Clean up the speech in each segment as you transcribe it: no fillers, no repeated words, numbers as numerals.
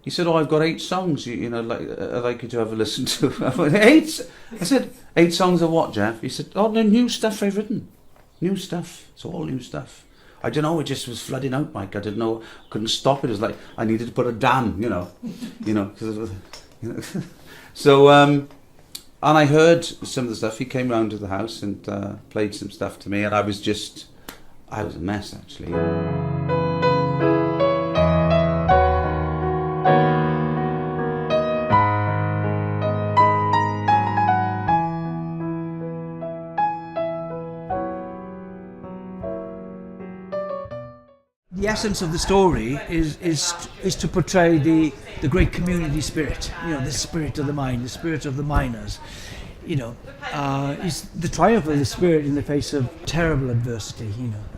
He said, "Oh, I've got 8 songs. I'd like you to have a listen to." I went, 8? I said, 8 songs of what, Geoff? He said, "Oh, the new stuff I've written. New stuff. It's all new stuff." I don't know. It just was flooding out, Mike. I didn't know. Couldn't stop it. It was like I needed to put a dam, because it was, So, and I heard some of the stuff. He came round to the house and played some stuff to me, and I was a mess, actually. The essence of the story is to portray the great community spirit, the spirit of the mine, the spirit of the miners. Is the triumph of the spirit in the face of terrible adversity.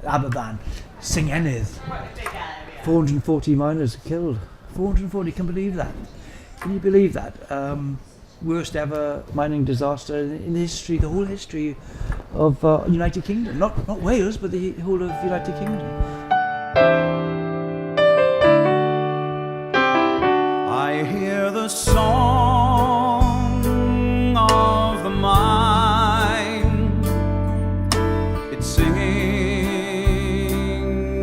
Aberfan, Sing Enydd, 440 miners killed. 440, can you believe that? Can you believe that? Worst ever mining disaster in history, the whole history of United Kingdom. Not Wales, but the whole of United Kingdom. I hear the song of the mine. It's singing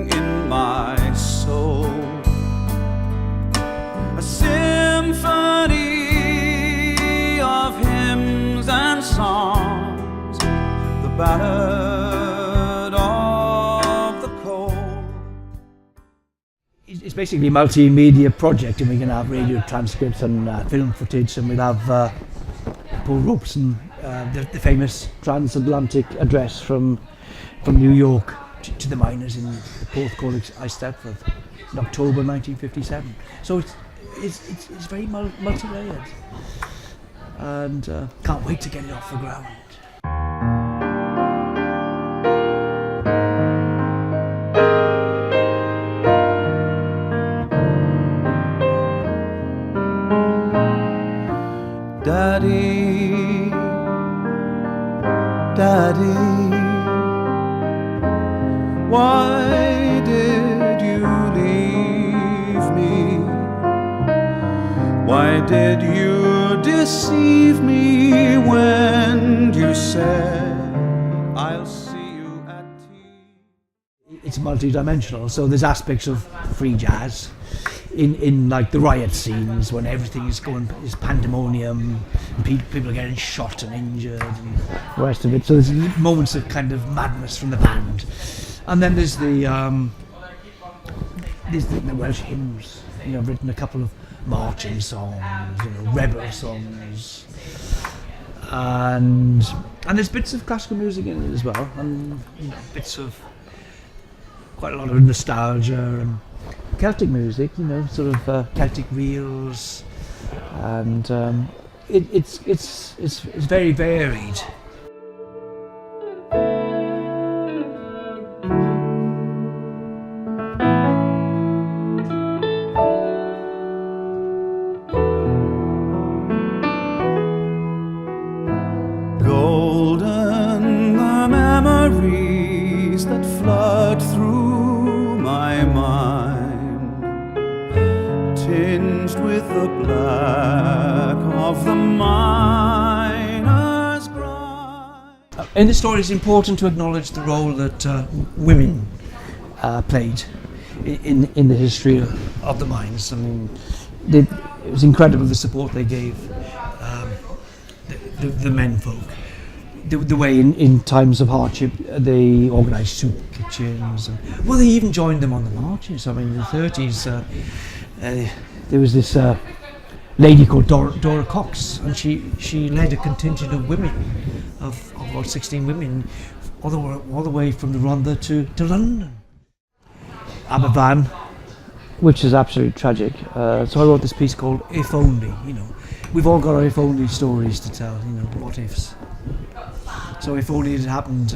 in my soul, a symphony of hymns and songs, the ballad of the coal. It's basically a multimedia project, and we can have radio transcripts and film footage, and we'll have Paul Robeson, the famous transatlantic address from New York to the miners in the Porthcawl Ice Stepford in October 1957. So it's very multi-layered, and can't wait to get it off the ground. Daddy, Daddy, why did you leave me? Why did you deceive me when you said I'll see you at tea? It's multi-dimensional, so there's aspects of free jazz in like the riot scenes when everything is pandemonium, and people are getting shot and injured and the rest of it. So there's moments of kind of madness from the band, and then there's the Welsh hymns. I've written a couple of marching songs, rebel songs, and there's bits of classical music in it as well, and bits of quite a lot of nostalgia and Celtic music, sort of Celtic reels, and it's very varied. Golden the memories that flood through my mind, tinged with the black of the miner's grind. In the story, it's important to acknowledge the role that women played in the history of the mines. I mean, it was incredible the support they gave the men folk. The way in times of hardship they organised soup kitchens, and they even joined them on the marches. I mean, in the 30s there was this lady called Dora Cox, and she led a contingent of women, of about 16 women, all the way from the Rhondda to London. Aberfan, which is absolutely tragic. So I wrote this piece called If Only. We've all got our if only stories to tell. What ifs. So if only it had happened,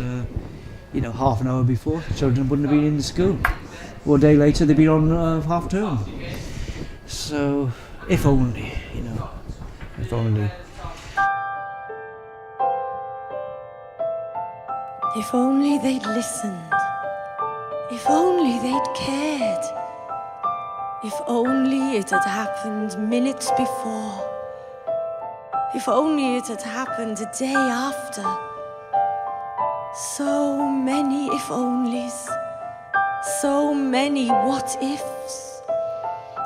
half an hour before, children wouldn't have been in the school. Or a day later, they'd been on half term. So if only, if only. If only they'd listened. If only they'd cared. If only it had happened minutes before. If only it had happened a day after. So many if onlys. So many what ifs.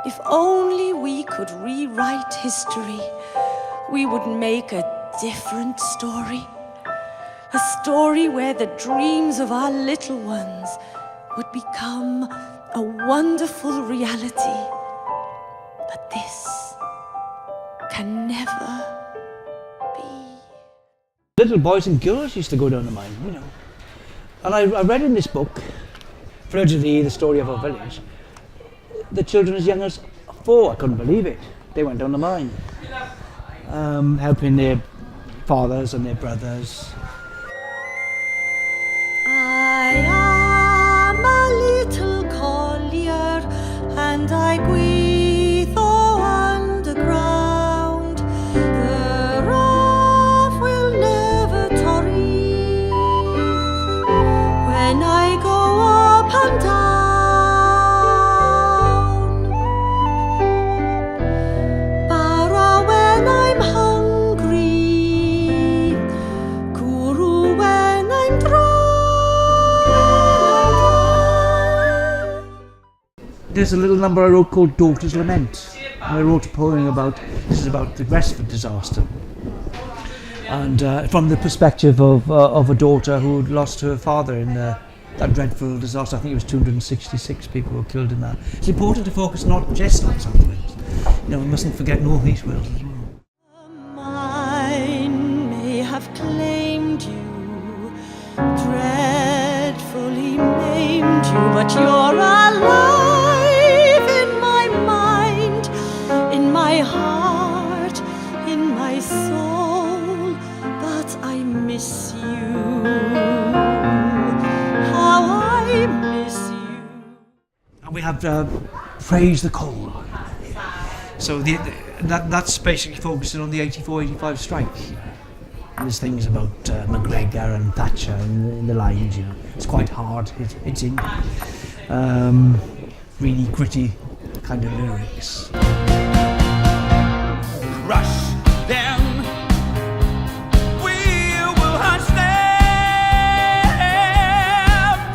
If only we could rewrite history, we would make a different story. A story where the dreams of our little ones would become a wonderful reality. But this can never be. Little boys and girls used to go down the mine, you know. And I read in this book, Fleur-de-Lis, the story of our village, the children as young as 4, I couldn't believe it. They went down the mine, helping their fathers and their brothers. I am a little collier, and I gweitho underground. The rough will never torry when I go up and down. Bara when I'm hungry, Guru when I'm dry. There's a little number I wrote called Daughter's Lament. I wrote a poem about, this is about the Gresford disaster. And from the perspective of a daughter who lost her father in that dreadful disaster. I think it was 266 people were killed in that. It's important to focus not just on South Wales. You know, we mustn't forget North East Wales as well. Mine may have claimed you, dreadfully maimed you, but you're alive in my mind, in my heart, in my soul. But I miss you. How I miss you. And we have Praise the Coal. So that's basically focusing on the 84-85 strike. And there's things about McGregor and Thatcher in the lines, you know. It's quite hard hitting, really gritty kind of lyrics. Crush them, we will hunt them,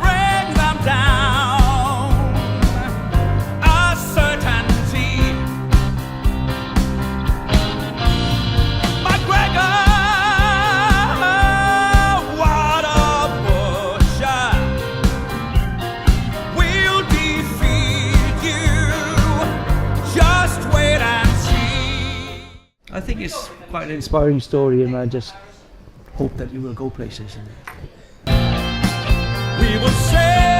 bring them down. A certainty, McGregor, what a butcher. We'll defeat you, just wait and see. I think it's quite an inspiring story, and I just hope that you will go places. We will say